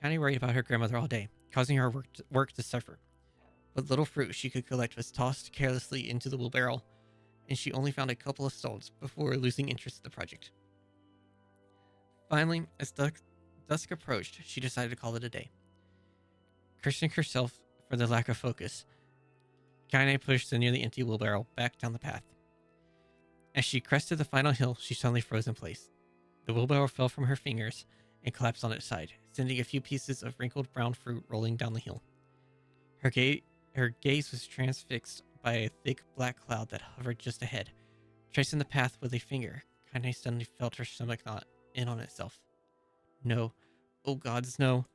Kind of worried about her grandmother all day, causing her work to suffer. What little fruit she could collect was tossed carelessly into the wheelbarrow, and she only found a couple of stones before losing interest in the project. Finally, as dusk approached, she decided to call it a day. Cursing herself for the lack of focus, Kaine pushed the nearly empty wheelbarrow back down the path. As she crested the final hill, she suddenly froze in place. The wheelbarrow fell from her fingers and collapsed on its side, sending a few pieces of wrinkled brown fruit rolling down the hill. Her gaze was transfixed by a thick black cloud that hovered just ahead. Tracing the path with a finger, Kaine suddenly felt her stomach knot in on itself. No. Oh gods, no.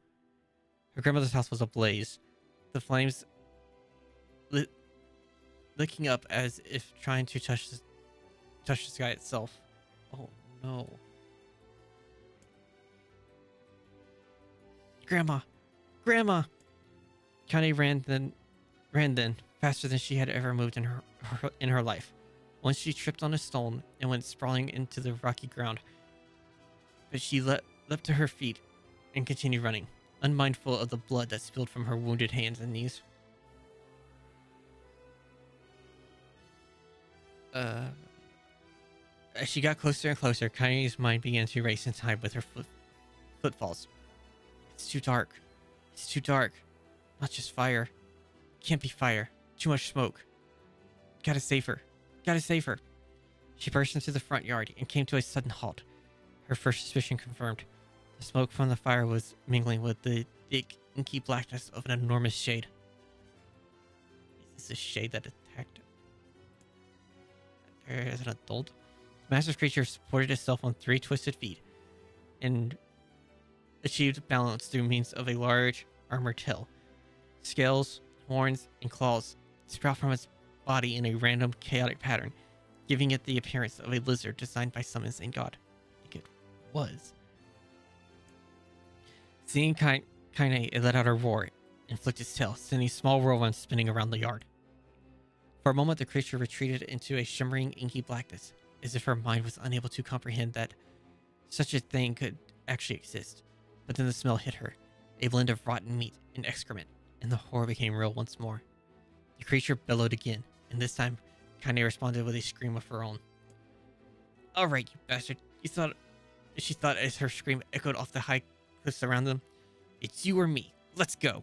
Her grandmother's house was ablaze. The flames licking up as if trying to touch the sky itself. Oh no. Grandma! Grandma! Kaine ran then, faster than she had ever moved in her life. Once she tripped on a stone and went sprawling into the rocky ground. But she leapt to her feet and continued running, unmindful of the blood that spilled from her wounded hands and knees. As she got closer and closer, Kaine's mind began to race in time with her footfalls. It's too dark. It's too dark. Not just fire. Can't be fire. Too much smoke. Gotta save her. Gotta save her. She burst into the front yard and came to a sudden halt. Her first suspicion confirmed. The smoke from the fire was mingling with the thick, inky blackness of an enormous shade. Is this a shade that attacked her as an adult? The massive creature supported itself on 3 twisted feet and achieved balance through means of a large armored tail. Scales, horns, and claws sprout from its body in a random, chaotic pattern, giving it the appearance of a lizard designed by some insane god. I think it was. Seeing Kaine, it let out a roar and flicked its tail, sending small whirlwinds spinning around the yard. For a moment, the creature retreated into a shimmering, inky blackness, as if her mind was unable to comprehend that such a thing could actually exist. But then the smell hit her, a blend of rotten meat and excrement, and the horror became real once more. The creature bellowed again, and this time, Kaine responded with a scream of her own. "All right, you bastard," she thought as her scream echoed off the high cliffs around them. "It's you or me. Let's go."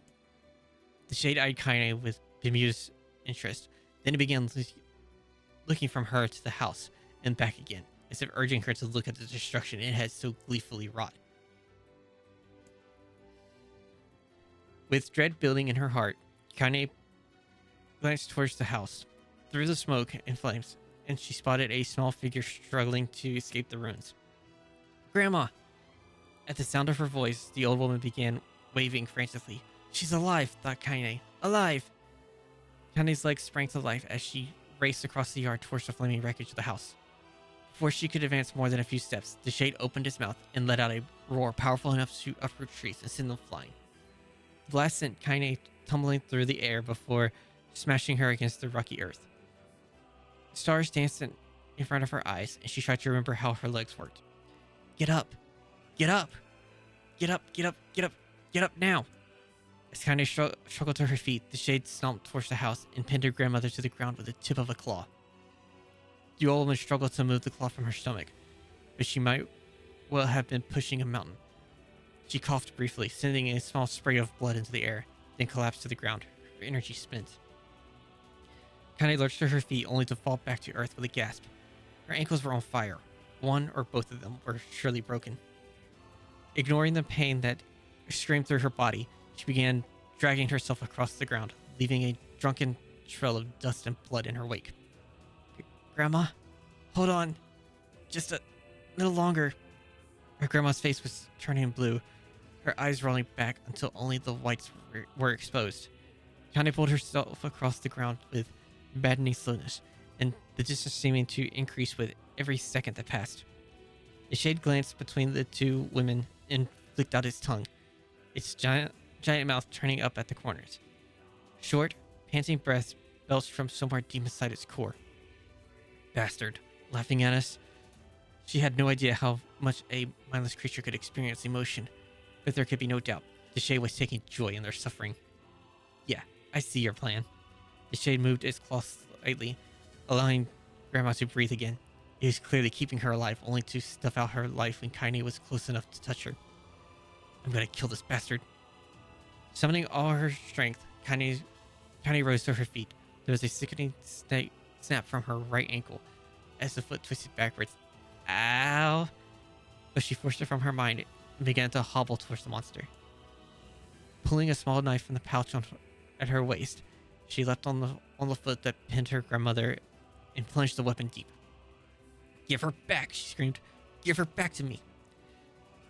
The shade eyed Kaine with bemused interest. Then it began looking from her to the house and back again, as if urging her to look at the destruction it had so gleefully wrought. With dread building in her heart, Kaine glanced towards the house, through the smoke and flames, and she spotted a small figure struggling to escape the ruins. "Grandma!" At the sound of her voice, the old woman began waving frantically. "She's alive," thought Kaine. "Alive!" Kaine's legs sprang to life as she raced across the yard towards the flaming wreckage of the house. Before she could advance more than a few steps, the shade opened its mouth and let out a roar powerful enough to uproot trees and send them flying. The blast sent Kaine tumbling through the air before smashing her against the rocky earth. Stars danced in front of her eyes, and she tried to remember how her legs worked. "Get up! Get up! Get up! Get up! Get up! Get up now!" As Kaine struggled to her feet, the shade stomped towards the house and pinned her grandmother to the ground with the tip of a claw. The old woman struggled to move the claw from her stomach, but she might well have been pushing a mountain. She coughed briefly, sending a small spray of blood into the air, then collapsed to the ground, her energy spent. Kaine lurched to her feet only to fall back to earth with a gasp. Her ankles were on fire. One or both of them were surely broken. Ignoring the pain that screamed through her body, she began dragging herself across the ground, leaving a drunken trail of dust and blood in her wake. "Grandma, hold on. Just a little longer." Her grandma's face was turning blue, her eyes rolling back until only the whites were exposed. Kaine pulled herself across the ground with maddening slowness, and the distance seeming to increase with every second that passed. The shade glanced between the two women and flicked out its tongue, its giant mouth turning up at the corners. Short, panting breaths belched from somewhere deep inside its core. "Bastard," laughing at us. She had no idea how much a mindless creature could experience emotion, but there could be no doubt. The shade was taking joy in their suffering. Yeah, I see your plan. The shade moved its claws slightly, allowing Grandma to breathe again. It was clearly keeping her alive, only to snuff out her life when Kaine was close enough to touch her. I'm gonna kill this bastard. Summoning all her strength, Kaine rose to her feet. There was a sickening snap from her right ankle as the foot twisted backwards. Ow! But she forced it from her mind and began to hobble towards the monster. Pulling a small knife from the pouch at her waist, she leapt on the foot that pinned her grandmother and plunged the weapon deep. Give her back, she screamed. Give her back to me.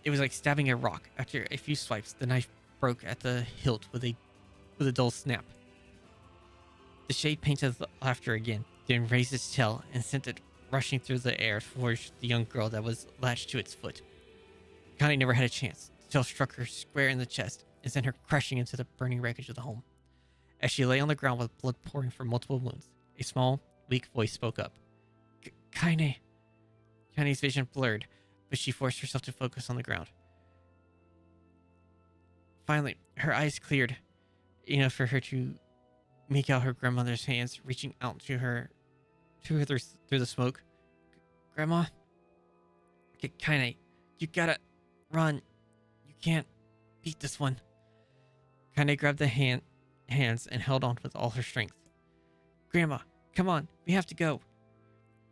It was like stabbing a rock. After a few swipes, the knife broke at the hilt with a dull snap. The shade painted laughter again, then raised its tail and sent it rushing through the air towards the young girl that was latched to its foot. Connie never had a chance. The tail struck her square in the chest and sent her crashing into the burning wreckage of the home. As she lay on the ground with blood pouring from multiple wounds, a small, weak voice spoke up. Kaine. Kaine's vision blurred, but she forced herself to focus on the ground. Finally, her eyes cleared enough for her to make out her grandmother's hands reaching out to her through the smoke. Grandma? Kaine, you gotta run. You can't beat this one. Kaine grabbed the hands and held on with all her strength. Grandma, come on, we have to go.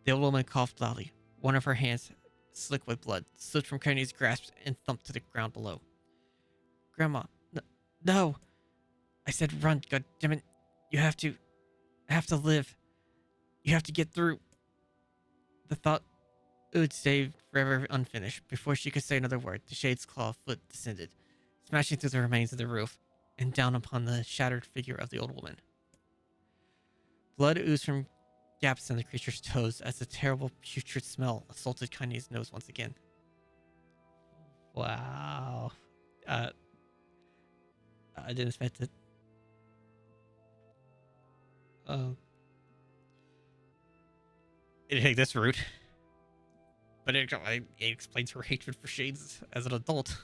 The old woman coughed loudly. One of her hands, slick with blood, slipped from Kaine's grasp and thumped to the ground below. Grandma, no! I said run, goddammit. You have to live. You have to get through. The thought would stay forever unfinished. Before she could say another word, the shade's claw foot descended, smashing through the remains of the roof and down upon the shattered figure of the old woman. Blood oozed from gaps in the creature's toes as the terrible putrid smell assaulted Kaine's nose once again. Wow. I didn't expect it. It take this route, but it explains her hatred for shades as an adult.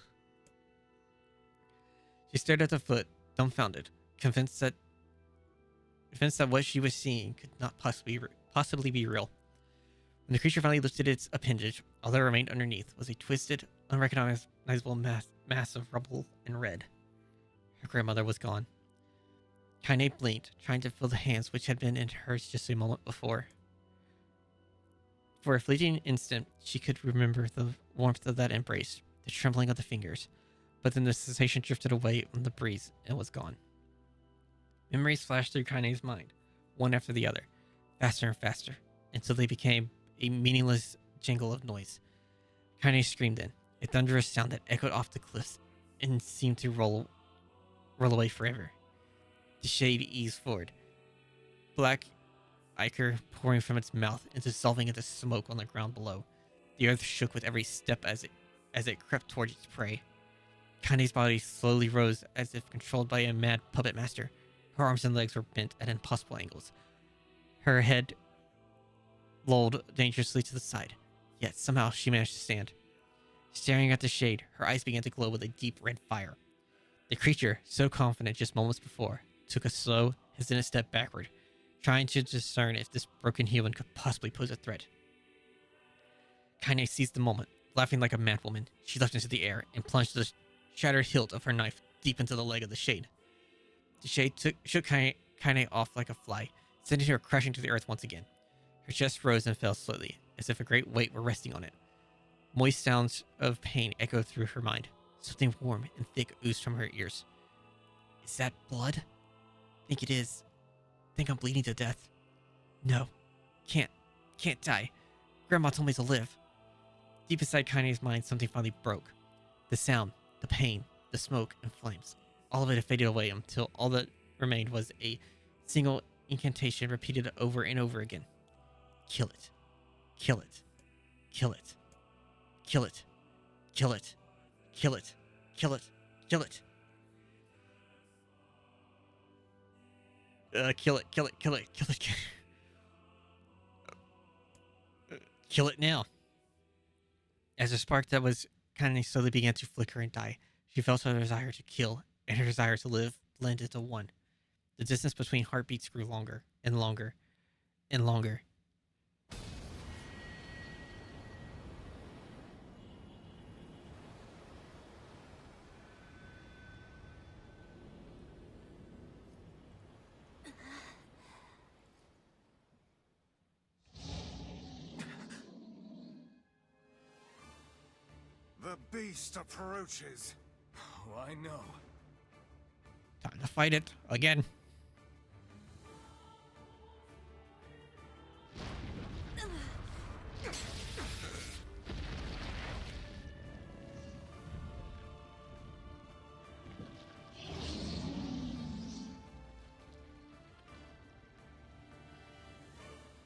She stared at the foot, dumbfounded, convinced that what she was seeing could not possibly be real. When the creature finally lifted its appendage, all that remained underneath was a twisted, unrecognizable mass of rubble and red. Her grandmother was gone. Kaine blinked, trying to feel the hands which had been in hers just a moment before. For a fleeting instant, she could remember the warmth of that embrace, the trembling of the fingers, but then the sensation drifted away on the breeze and was gone. Memories flashed through Kaine's mind, one after the other, faster and faster, until they became a meaningless jingle of noise. Kaine screamed then, a thunderous sound that echoed off the cliffs and seemed to roll away forever. The shade eased forward, black ichor pouring from its mouth and dissolving into smoke on the ground below. The earth shook with every step as it crept towards its prey. Kaine's body slowly rose as if controlled by a mad puppet master. Her arms and legs were bent at impossible angles. Her head lolled dangerously to the side, yet somehow she managed to stand. Staring at the shade, her eyes began to glow with a deep red fire. The creature, so confident just moments before, took a slow, hesitant step backward, trying to discern if this broken human could possibly pose a threat. Kaine seized the moment. Laughing like a madwoman, she leapt into the air and plunged the shattered hilt of her knife deep into the leg of the shade. The shade shook Kaine off like a fly, sending her crashing to the earth once again. Her chest rose and fell slowly, as if a great weight were resting on it. Moist sounds of pain echoed through her mind. Something warm and thick oozed from her ears. Is that blood? Think it is. Think I'm bleeding to death. No. Can't die. Grandma told me to live. Deep inside Kaine's mind, something finally broke. The sound, the pain, the smoke and flames. All of it had faded away until all that remained was a single incantation repeated over and over again. Kill it. Kill it. Kill it. Kill it. Kill it. Kill it. Kill it. Kill it. Kill it. Kill it. Kill it. Kill it. Kill it now. As a spark that was kind of slowly began to flicker and die, She felt her desire to kill and her desire to live blend into one. The distance between heartbeats grew longer and longer and longer. The beast approaches. Oh, I know. Time to fight it again.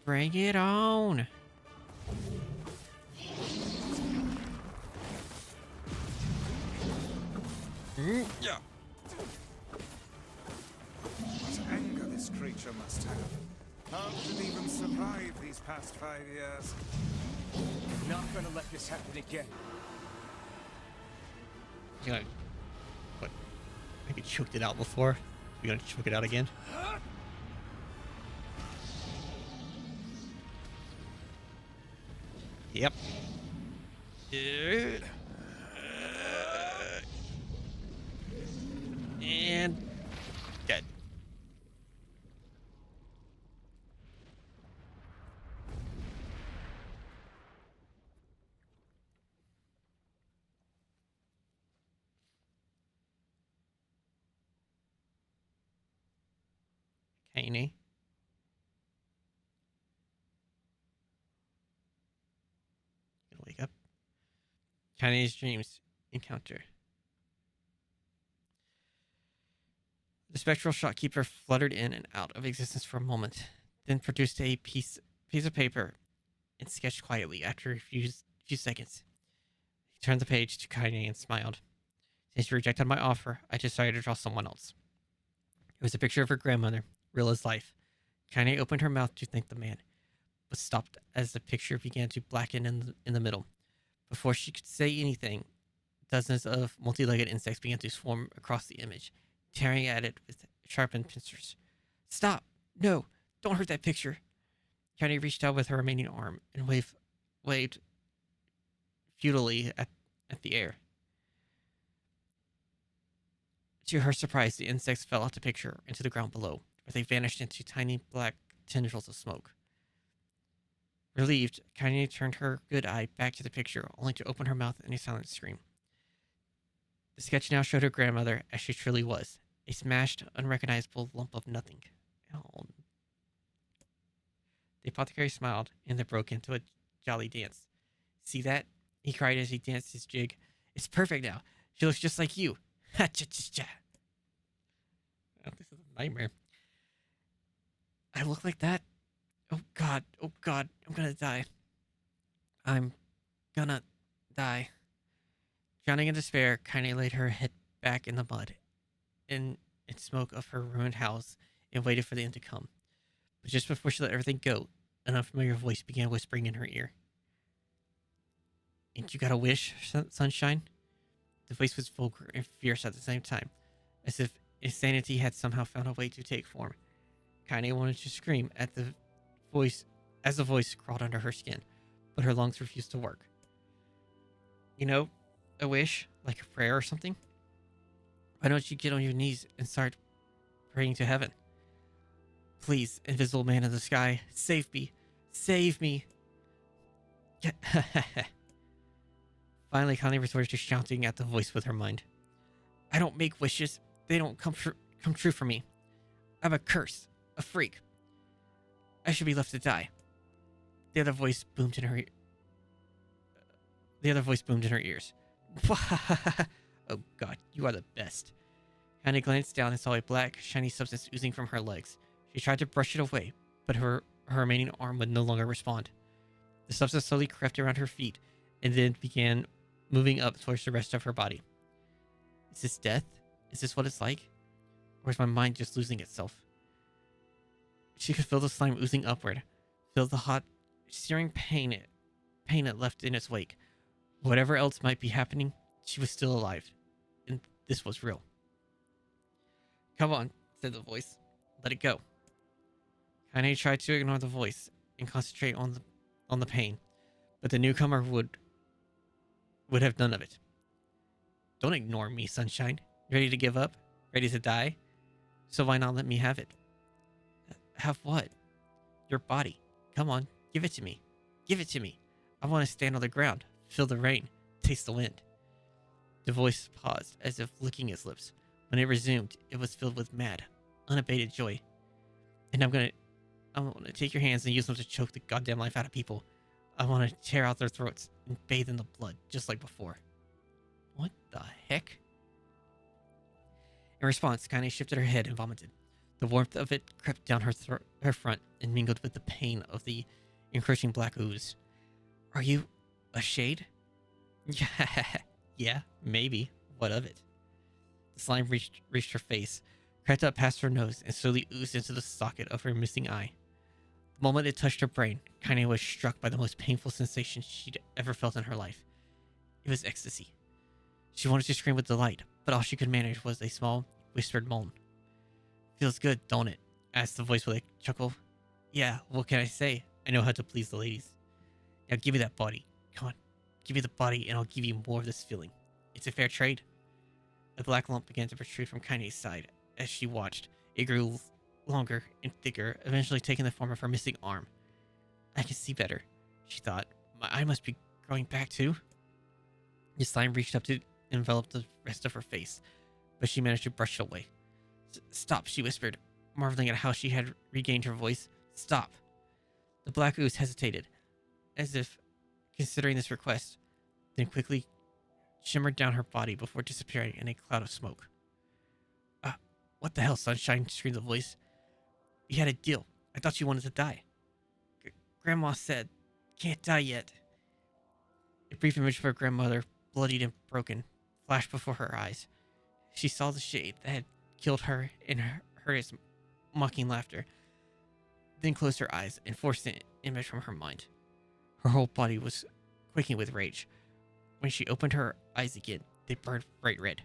Bring it on. Yeah. What anger this creature must have. How did it even survive these past 5 years? I'm not gonna let this happen again. You know, what? I could choked it out before. We gonna choke it out again? Yep. And dead. Caney. Gonna wake up. Caney's dreams encounter. The spectral shopkeeper fluttered in and out of existence for a moment, then produced a piece of paper and sketched quietly after a few seconds. He turned the page to Kaine and smiled. Since you rejected my offer, I decided to draw someone else. It was a picture of her grandmother, real as life. Kaine opened her mouth to thank the man, but stopped as the picture began to blacken in the middle. Before she could say anything, dozens of multi-legged insects began to swarm across the image, tearing at it with sharpened pincers. Stop! No! Don't hurt that picture! Kaine reached out with her remaining arm and waved futilely at the air. To her surprise, the insects fell off the picture into the ground below, where they vanished into tiny black tendrils of smoke. Relieved, Kaine turned her good eye back to the picture, only to open her mouth in a silent scream. The sketch now showed her grandmother as she truly was, a smashed, unrecognizable lump of nothing. Oh. The apothecary smiled, and they broke into a jolly dance. See that? He cried as he danced his jig. It's perfect now. She looks just like you. Ha cha cha cha. Oh, this is a nightmare. I look like that? Oh god, I'm gonna die. I'm gonna die. Drowning in despair, Kaine laid her head back in the mud, in smoke of her ruined house, and waited for the end to come. But just before she let everything go, an unfamiliar voice began whispering in her ear. Ain't you got a wish, sunshine? The voice was vulgar and fierce at the same time, as if insanity had somehow found a way to take form. Kaine wanted to scream at the voice as the voice crawled under her skin, but her lungs refused to work. You know, a wish, like a prayer or something? Why don't you get on your knees and start praying to heaven? Please, invisible man in the sky, save me. Save me. Finally, Kaine resorted to shouting at the voice with her mind. I don't make wishes. They don't come true for me. I'm a curse. A freak. I should be left to die. The other voice boomed in her ears. Oh god, you are the best. Kaine glanced down and saw a black, shiny substance oozing from her legs. She tried to brush it away, but her remaining arm would no longer respond. The substance slowly crept around her feet and then began moving up towards the rest of her body. Is this death? Is this what it's like? Or is my mind just losing itself? She could feel the slime oozing upward, feel the hot, searing pain it left in its wake. Whatever else might be happening, she was still alive. And this was real. Come on, said the voice. Let it go. Kaine tried to ignore the voice and concentrate on the pain, but the newcomer would have none of it. Don't ignore me, Sunshine. Ready to give up? Ready to die? So why not let me have it? Have what? Your body. Come on, give it to me. Give it to me. I want to stand on the ground, feel the rain, taste the wind. The voice paused, as if licking its lips. When it resumed, it was filled with mad, unabated joy. And I'm gonna take your hands and use them to choke the goddamn life out of people. I want to tear out their throats and bathe in the blood, just like before. What the heck? In response, Kaine shifted her head and vomited. The warmth of it crept down her front and mingled with the pain of the encroaching black ooze. Are you a shade? Yeah, maybe. What of it? The slime reached her face, crept up past her nose, and slowly oozed into the socket of her missing eye. The moment it touched her brain, Kaine was struck by the most painful sensation she'd ever felt in her life. It was ecstasy. She wanted to scream with delight, but all she could manage was a small, whispered moan. Feels good, don't it? Asked the voice with a chuckle. Yeah, what can I say? I know how to please the ladies. Now give me that body. Come on, give me the body and I'll give you more of this feeling. It's a fair trade. A black lump began to protrude from Kaine's side. As she watched, it grew longer and thicker, eventually taking the form of her missing arm. I can see better, she thought. My eye must be growing back too. The slime reached up to envelop the rest of her face, but she managed to brush it away. Stop, she whispered, marveling at how she had regained her voice. Stop. The black ooze hesitated, as if considering this request, then quickly shimmered down her body before disappearing in a cloud of smoke. What the hell, Sunshine? Screamed the voice. We had a deal. I thought you wanted to die. Grandma said, can't die yet. A brief image of her grandmother, bloodied and broken, flashed before her eyes. She saw the shade that had killed her and heard its mocking laughter, then closed her eyes and forced the image from her mind. Her whole body was quaking with rage. When she opened her eyes again, they burned bright red.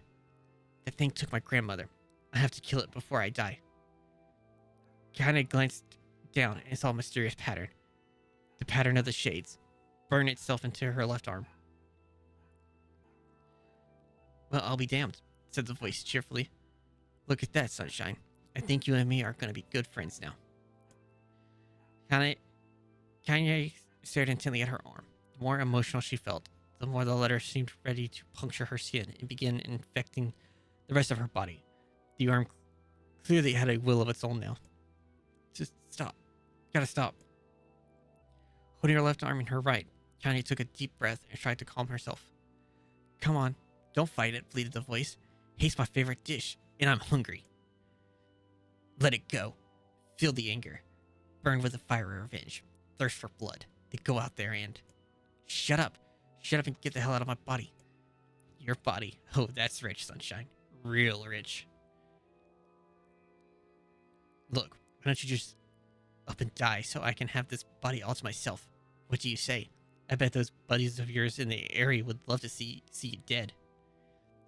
That thing took my grandmother. I have to kill it before I die. Kaine glanced down and saw a mysterious pattern. The pattern of the shades burned itself into her left arm. Well, I'll be damned, said the voice cheerfully. Look at that, Sunshine. I think you and me are going to be good friends now. Kaine stared intently at her arm. The more emotional she felt, the more the letter seemed ready to puncture her skin and begin infecting the rest of her body. The arm clearly had a will of its own now. Just stop. Gotta stop. Holding her left arm in her right, Kaine took a deep breath and tried to calm herself. Come on, don't fight it, pleaded the voice. Hate's my favorite dish, and I'm hungry. Let it go. Feel the anger. Burn with the fire of revenge. Thirst for blood. Then go out there and... Shut up. Shut up and get the hell out of my body. Your body. Oh, that's rich, Sunshine. Real rich. Look, why don't you just up and die so I can have this body all to myself? What do you say? I bet those buddies of yours in the area would love to see you dead.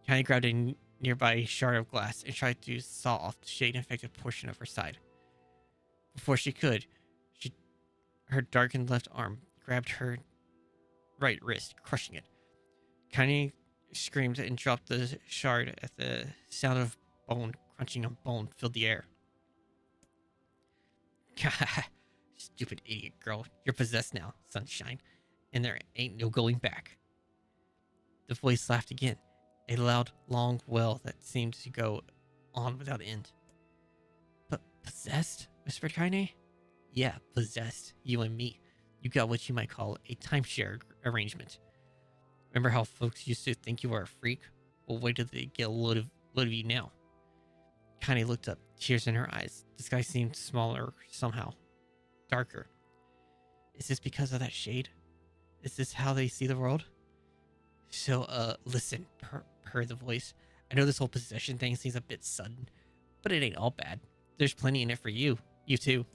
Kaine grabbed a nearby shard of glass and tried to saw off the shade-infected portion of her side. Before she could, her darkened left arm grabbed her right wrist, crushing it. Kaine screamed and dropped the shard as the sound of bone crunching on bone filled the air. Stupid idiot girl, you're possessed now, Sunshine, and there ain't no going back. The voice laughed again, a loud, long wail that seemed to go on without end. But possessed? Whispered Kaine. Yeah, possessed. You and me. You got what you might call a timeshare arrangement. Remember how folks used to think you were a freak? Well, wait till they get a load of you now. Kaine looked up, tears in her eyes. The sky seemed smaller somehow. Darker. Is this because of that shade? Is this how they see the world? So, listen, purred the voice. I know this whole possession thing seems a bit sudden, but it ain't all bad. There's plenty in it for you. You too.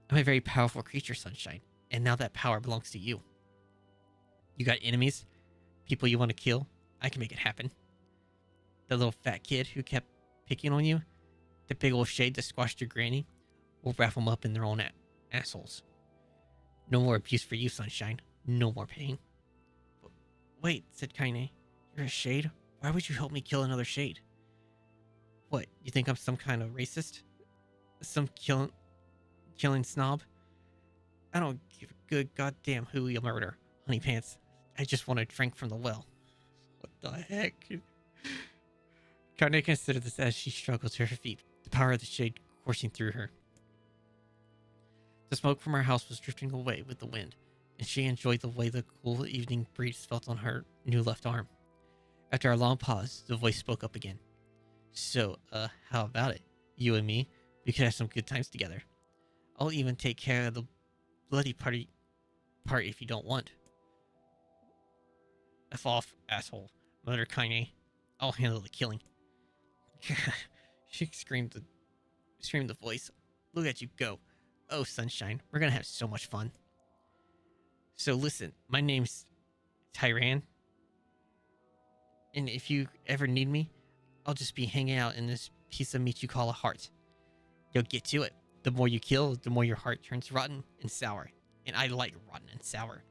I'm a very powerful creature, Sunshine, and now that power belongs to you. You got enemies? People you want to kill? I can make it happen. The little fat kid who kept picking on you, the big old shade that squashed your granny, we'll wrap them up in their own assholes. No more abuse for you, Sunshine. No more pain. Wait, said Kaine. You're a shade? Why would you help me kill another shade? What, you think I'm some kind of racist? Some killing snob? I don't give a good goddamn who you murder, honey pants. I just want to drink from the well. What the heck? Kaine considered this as she struggled to her feet, the power of the shade coursing through her. The smoke from her house was drifting away with the wind, and she enjoyed the way the cool evening breeze felt on her new left arm. After a long pause, the voice spoke up again. So, how about it? You and me? We could have some good times together. I'll even take care of the bloody part if you don't want. F off, asshole, muttered Kaine. I'll handle the killing. She screamed the voice. Look at you go. Oh, Sunshine, we're gonna have so much fun. So listen, my name's Tyran. And if you ever need me, I'll just be hanging out in this piece of meat you call a heart. You'll get to it. The more you kill, the more your heart turns rotten and sour. And I like rotten and sour.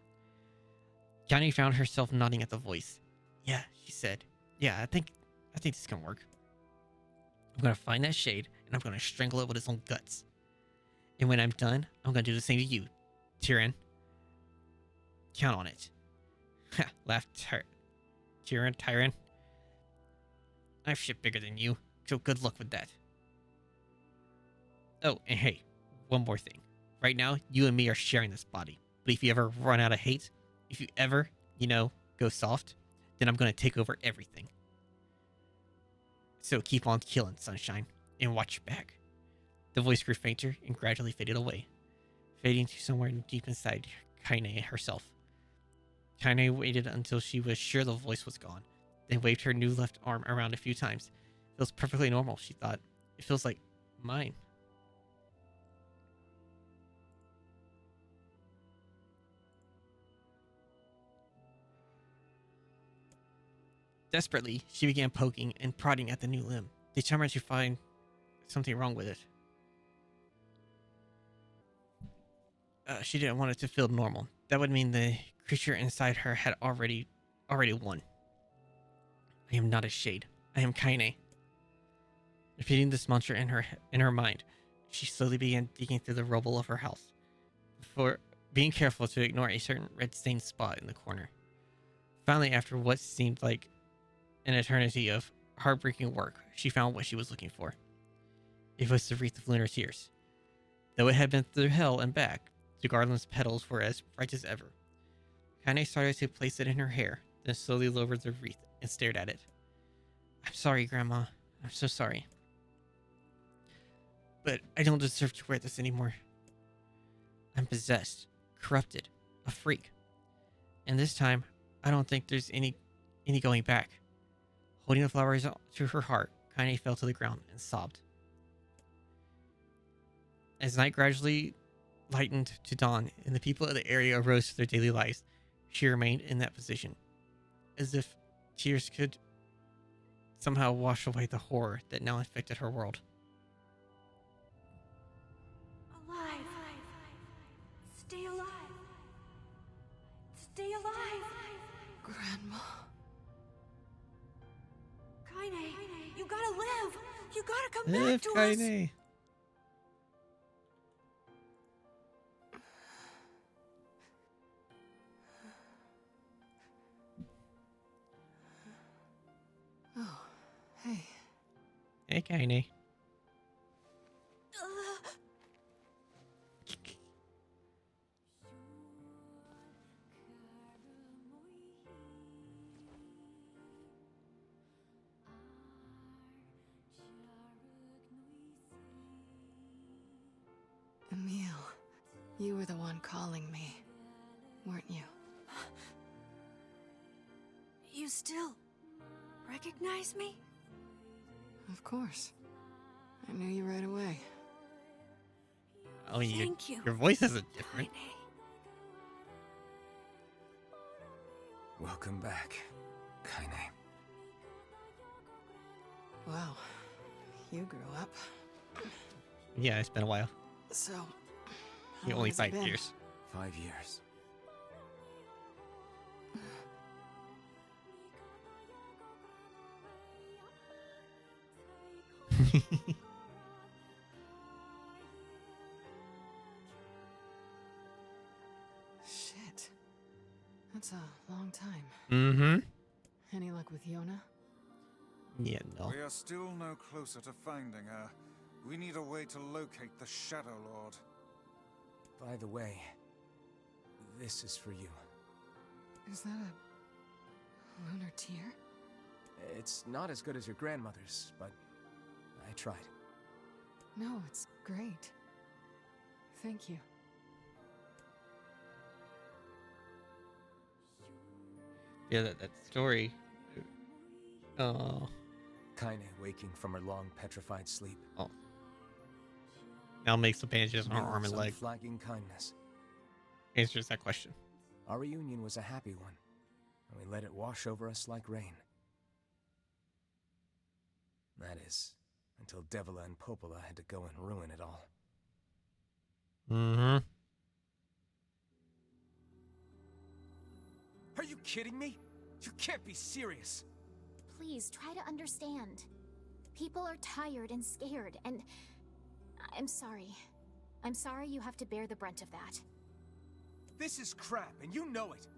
Johnny found herself nodding at the voice. Yeah, she said. Yeah, I think this can work. I'm gonna find that shade and I'm gonna strangle it with its own guts. And when I'm done, I'm gonna do the same to you, Tyran. Count on it. Ha, laughed Tyran. I have shit bigger than you, so good luck with that. Oh, and hey, one more thing. Right now, you and me are sharing this body. But if you ever run out of hate, if you ever, go soft, then I'm gonna take over everything. So keep on killing, Sunshine, and watch your back. The voice grew fainter and gradually faded away, fading to somewhere deep inside Kaine herself. Kaine waited until she was sure the voice was gone, then waved her new left arm around a few times. Feels perfectly normal, she thought. It feels like mine. Desperately, she began poking and prodding at the new limb, determined to find something wrong with it. She didn't want it to feel normal. That would mean the creature inside her had already won. I am not a shade. I am Kaine. Repeating this mantra in her mind, she slowly began digging through the rubble of her house, before being careful to ignore a certain red-stained spot in the corner. Finally, after what seemed like an eternity of heartbreaking work, she found what she was looking for. It was the wreath of lunar tears. Though it had been through hell and back, the garland's petals were as bright as ever. Kaine started to place it in her hair, then slowly lowered the wreath and stared at it. I'm sorry, Grandma. I'm so sorry. But I don't deserve to wear this anymore. I'm possessed, corrupted, a freak. And this time, I don't think there's any going back. Holding the flowers to her heart, Kaine fell to the ground and sobbed. As night gradually lightened to dawn and the people of the area arose to their daily lives, she remained in that position, as if tears could somehow wash away the horror that now infected her world. Alive! Stay alive! Stay alive! Grandma. Kaine, you gotta live! You gotta come Live, back to us! Kaine. Oh, hey. Hey, Kaine. Emil, you were the one calling me, weren't you? You still recognize me? Of course. I knew you right away. Oh, Thank you. your voice isn't different. Kaine. Welcome back, Kaine. Wow. You grew up. Yeah, it's been a while. So, how Yeah, long only has it 5 been? years. 5 years. Shit. That's a long time. Mm-hmm. Any luck with Yona? Yeah, no. We are still no closer to finding her. We need a way to locate the Shadow Lord. By the way, this is for you. Is that a lunar tear? It's not as good as your grandmother's, but I tried. No, it's great. Thank you. Yeah, that story. Oh. Kaine waking from her long petrified sleep. Oh. Now makes the bandages on her arm Mira's and leg. unflagging kindness. Answers that question. Our reunion was a happy one, and we let it wash over us like rain. That is, until Devila and Popola had to go and ruin it all. Mm-hmm. Are you kidding me? You can't be serious. Please try to understand. People are tired and scared, and I'm sorry. I'm sorry you have to bear the brunt of that. This is crap, and you know it.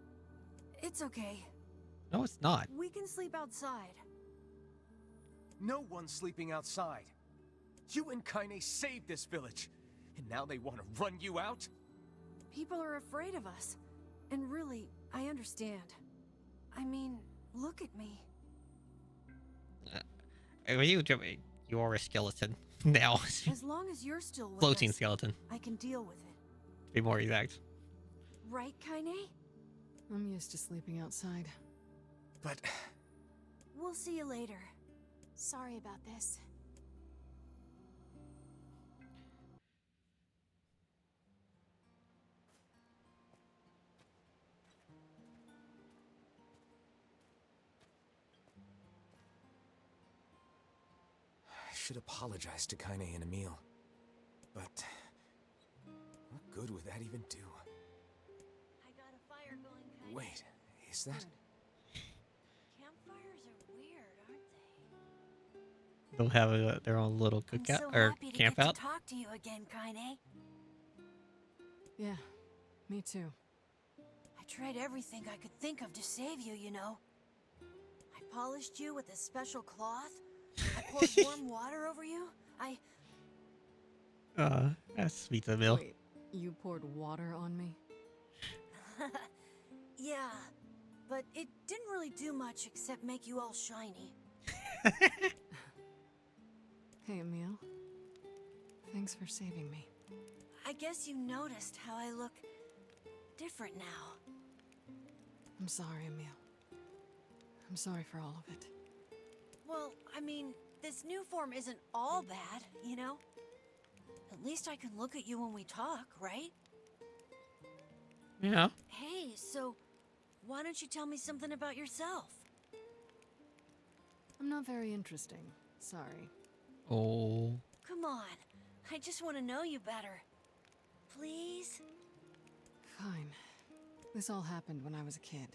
It's okay. No, it's not. We can sleep outside. No one's sleeping outside. You and Kaine saved this village, and now they want to run you out? People are afraid of us. And really, I understand. I mean, look at me. You are a skeleton now. As long as you're still with Floating us, skeleton, I can deal with it. to be more exact. Right, Kaine? I'm used to sleeping outside. But We'll see you later. Sorry about this. I should apologize to Kaine and Emil. But what good would that even do? I got a fire going, Kaine. Wait, is that? Campfires are weird, aren't they? They'll have their own little I'm cookout so or happy to camp get out. to talk to you again, Kaine. Yeah, me too. I tried everything I could think of to save you, you know. I polished you with a special cloth. I poured warm water over you. That's sweet of Bill. Wait, you poured water on me? Yeah, but it didn't really do much except make you all shiny. Hey, Emil. Thanks for saving me. I guess you noticed how I look different now. I'm sorry, Emil. I'm sorry for all of it. Well, I mean, this new form isn't all bad, you know? At least I can look at you when we talk, right? Yeah. Hey, so why don't you tell me something about yourself? I'm not very interesting. Sorry. Oh. Come on, I just want to know you better. Please? Fine. This all happened when I was a kid.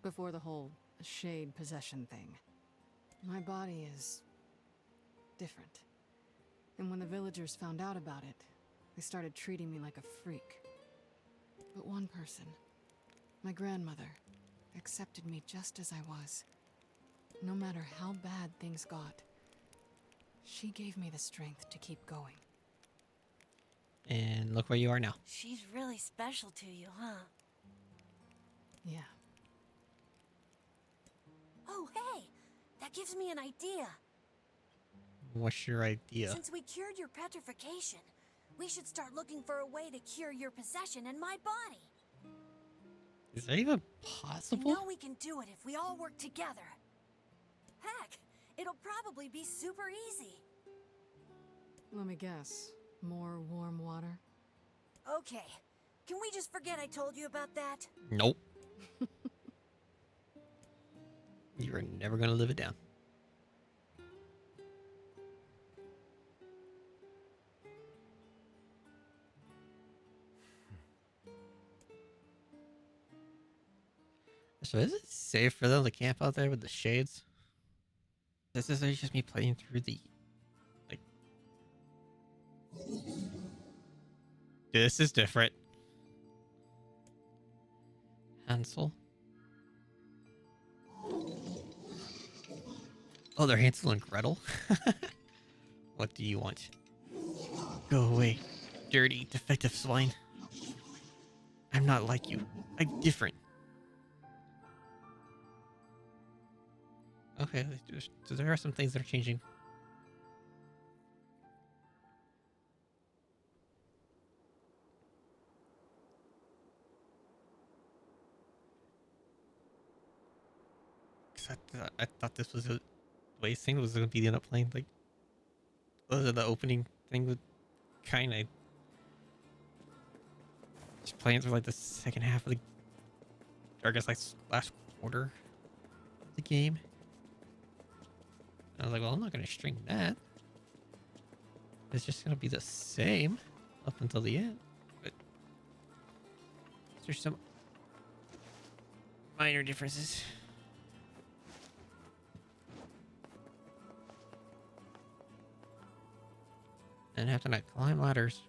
Before the whole shade possession thing. My body is different. And when the villagers found out about it, they started treating me like a freak. But one person, my grandmother, accepted me just as I was. No matter how bad things got, she gave me the strength to keep going. And look where you are now. She's really special to you, huh? Yeah. Oh, hey! That gives me an idea. What's your idea? Since we cured your petrification, we should start looking for a way to cure your possession in my body. Is that even I possible? know we can do it if we all work together. Heck, it'll probably be super easy. Let me guess. More warm water? Okay, can we just forget I told you about that? Nope. You're never gonna live it down. Also, is it safe for them to camp out there with the shades? This is just me playing through the like. This is different. Hansel. Oh, they're Hansel and Gretel. What do you want? Go away, dirty, defective swine. I'm not like you. I'm different. Okay, so there are some things that are changing. I thought this was the way thing was going to be the end up playing like the opening thing with kind of just playing through like the second half of the, or I guess like last quarter of the game. I was like, well, I'm not going to string that. It's just going to be the same up until the end. But there's some minor differences. And have to not climb ladders.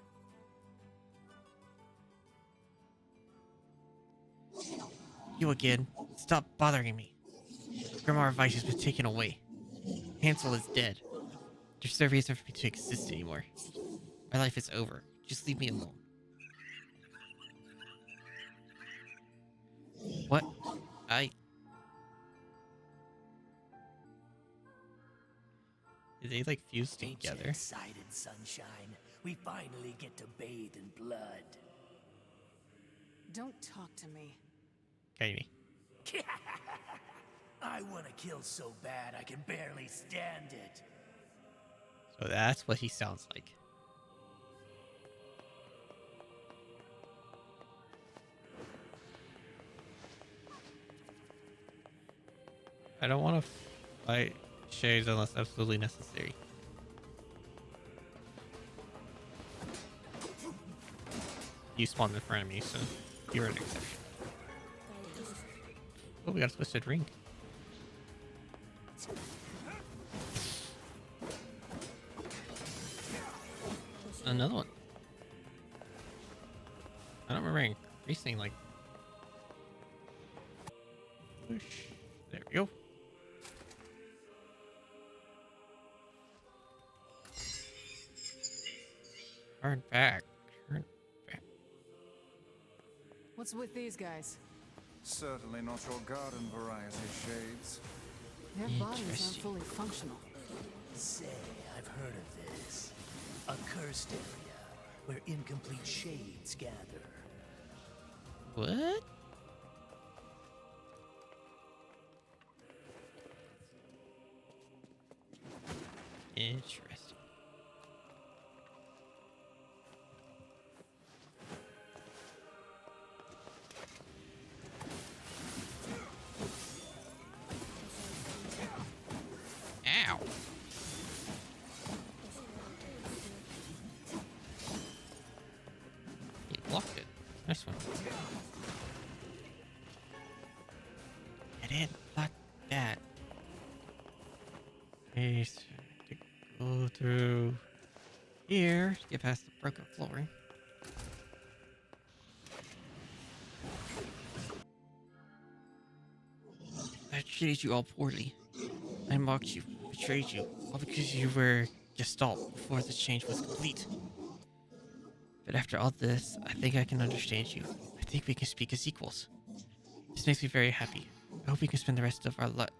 You again. Stop bothering me. Grimoire Vice has been taken away. Hansel is dead. There's no reason for me to exist anymore. My life is over. Just leave me alone. What? Did they like fuse Ain't you together? excited, sunshine? We finally get to bathe in blood. Don't talk to me. Okay. I want to kill so bad I can barely stand it. So that's what he sounds like. I don't want to fight shades unless absolutely necessary. You spawned in front of me, so you're an exception. Oh, we got a twisted ring. Another one. I don't remember increasing like. Whoosh. There we go. Turn back. Turn back. What's with these guys? Certainly not your garden variety, Shades. Their bodies aren't Interesting. fully functional. Say, I've heard of this. A cursed area where incomplete shades gather. What? Interesting. Ow. He blocked it. Nice one. Get in. Block that. Okay, so to go through here to get past the broken flooring. I treated you all poorly. I mocked you, betrayed you, all because you were Gestalt before the change was complete. But after all this, I think I can understand you. I think we can speak as equals. This makes me very happy. I hope we can spend the rest of our life.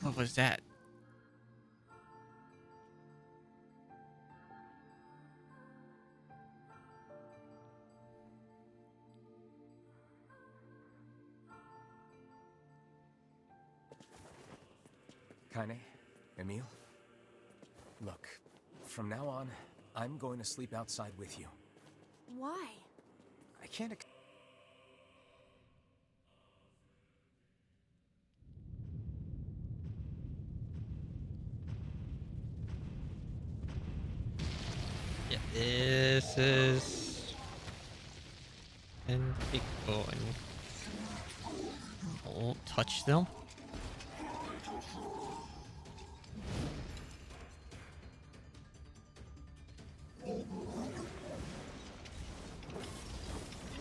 What was that? Kaine, Emil? Look, from now on, I'm going to sleep outside with you. Why? I can't Yeah, This is and big going. Don't touch them.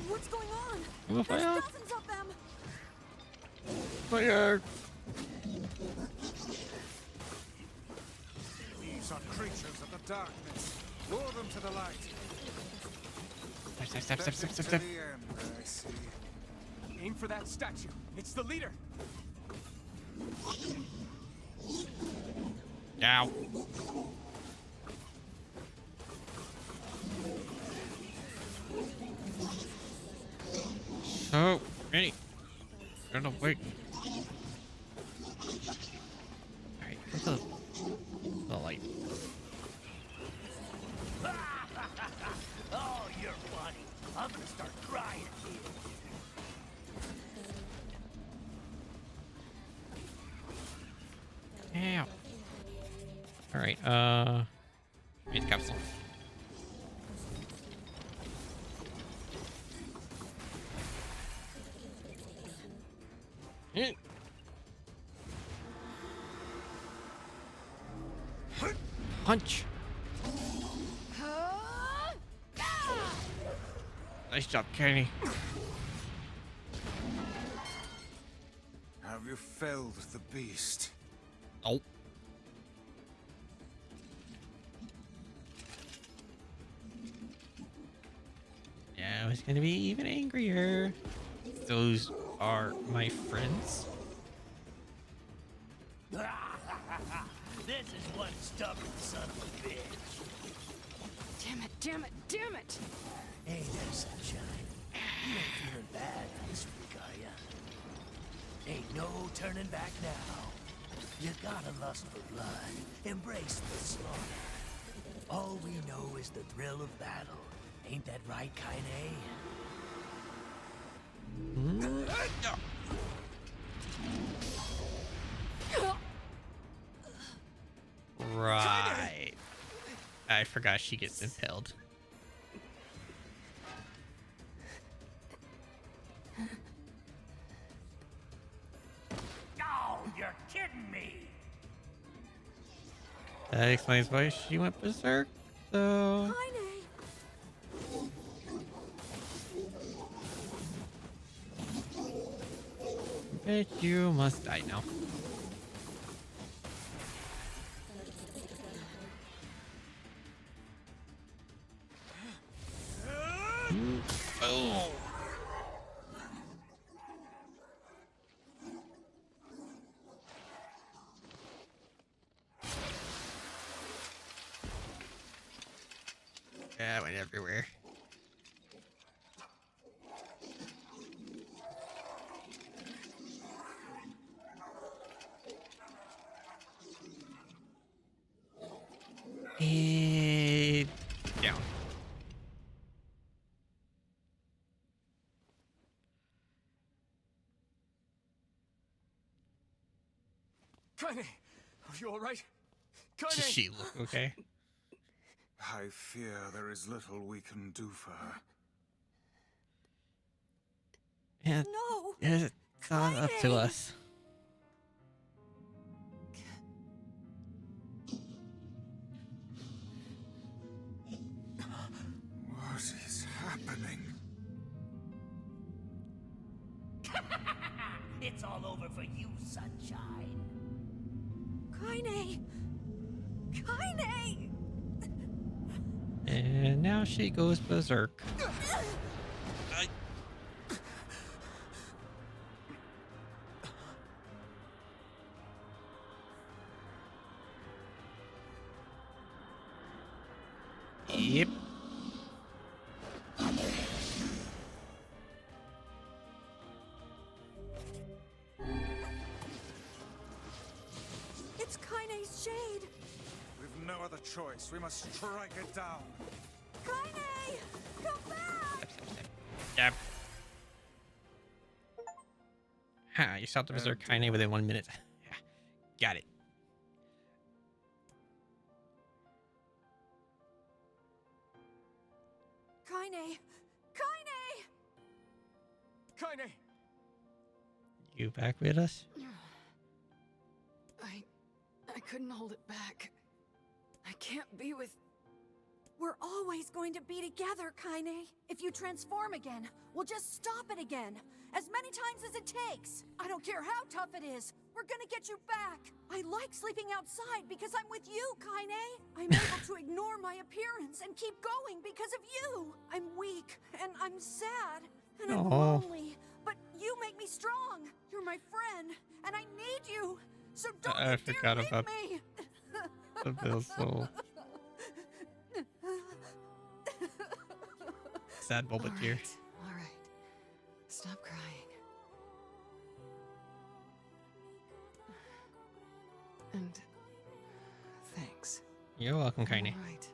What's going on? Oh, There's fire! dozens of them. Fire! These are creatures of the darkness. Lure them to the light. Step. Fetch it to the end, I see. Aim for that statue. It's the leader. Ow. So ready. Run away. Alright, come to the light. Oh, you're funny. I'm gonna start crying here. Ow. Alright, read capsule. Punch. Nice job, Kenny. Have you felled the beast? Oh. Yeah, I was gonna be even angrier. Those are my friends. This is one stubborn son of a bitch. Damn it! Hey there, sunshine. You ain't feeling bad for this week, are ya? Ain't no turning back now. You got a lust for blood. Embrace the slaughter. All we know is the thrill of battle. Ain't that right, Kaine? Right. I forgot she gets impaled. Oh, you're kidding me! That explains why she went berserk. So Kaine! bet you must die now. Oh. Yeah, it went everywhere. And down. Kaine, are you all right? Kaine! Does she look okay? I fear there is little we can do for her. Yeah, No! it's not up to Kaine! us. What is happening? It's all over for you, sunshine. Kaine! Kaine! And now she goes berserk. Yep. It's Kaine's shade! We've no other choice. We must strike it down. Kaine! Come back! Yep. Ha, you stopped the berserk Kaine within 1 minute. Got it. you back with us? I couldn't hold it back. I can't be with... We're always going to be together, Kaine. If you transform again, we'll just stop it again. As many times as it takes. I don't care how tough it is. We're gonna get you back. I like sleeping outside because I'm with you, Kaine. I'm able to ignore my appearance and keep going because of you. I'm weak, and I'm sad, and I'm Aw. lonely. But you make me strong. You're my friend, and I need you. So don't I you forgot dare leave about me. the Bill Soul. Sad All Bulbateer. right, all right. Stop crying. And thanks. You're welcome, Kaine. All right.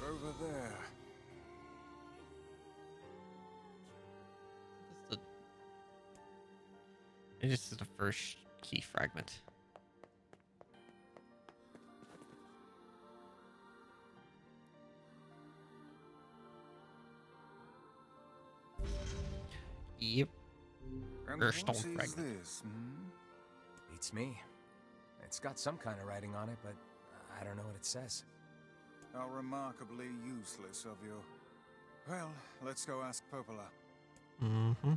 Over there. This is the first key fragment. Yep. And Or what stone is fragment. this? Hmm? Beats me. It's got some kind of writing on it, but I don't know what it says. How remarkably useless of you. Well, let's go ask Popola. Mm-hmm.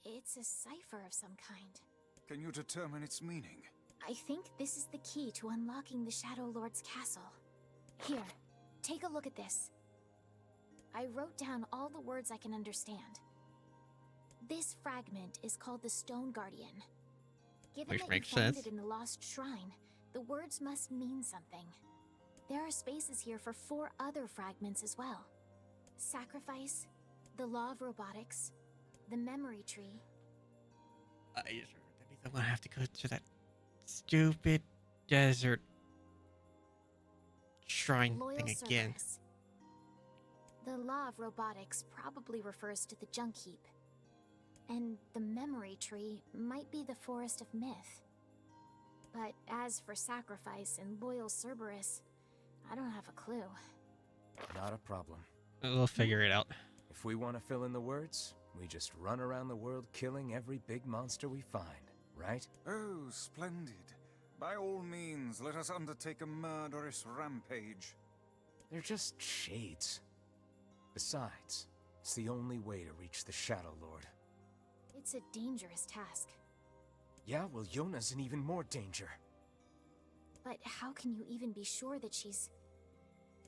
It's a cipher of some kind. Can you determine its meaning? I think this is the key to unlocking the Shadow Lord's castle. Here, take a look at this. I wrote down all the words I can understand. This fragment is called the Stone Guardian. Given Which that makes you found sense. it in the Lost Shrine, the words must mean something. There are spaces here for 4 other fragments as well. Sacrifice, the Law of Robotics, the Memory Tree. That means I'm gonna have to go to that stupid desert shrine Loyal thing again. Cerberus. The Law of Robotics probably refers to the Junk Heap. And the Memory Tree might be the Forest of Myth. But as for Sacrifice and Loyal Cerberus, I don't have a clue. Not a problem. We'll figure it out. If we want to fill in the words, we just run around the world killing every big monster we find, right? Oh, splendid. By all means, let us undertake a murderous rampage. They're just shades. Besides, it's the only way to reach the Shadow Lord. It's a dangerous task. Yeah, well, Yona's in even more danger. But how can you even be sure that she's...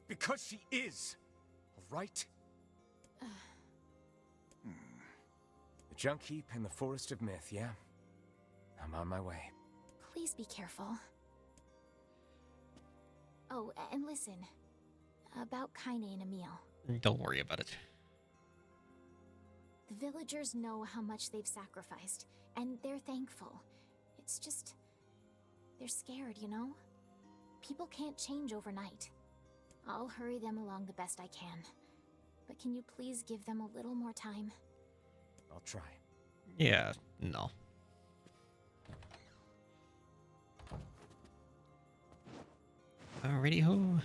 Because she is! Alright? The Junk Heap and the Forest of Myth, yeah? I'm on my way. Please be careful. Oh, and listen. About Kaine and Emil. Don't worry about it. The villagers know how much they've sacrificed, and they're thankful. It's just... they're scared, you know? People can't change overnight. I'll hurry them along the best I can. But can you please give them a little more time? I'll try. Yeah, no. Alrighty ho.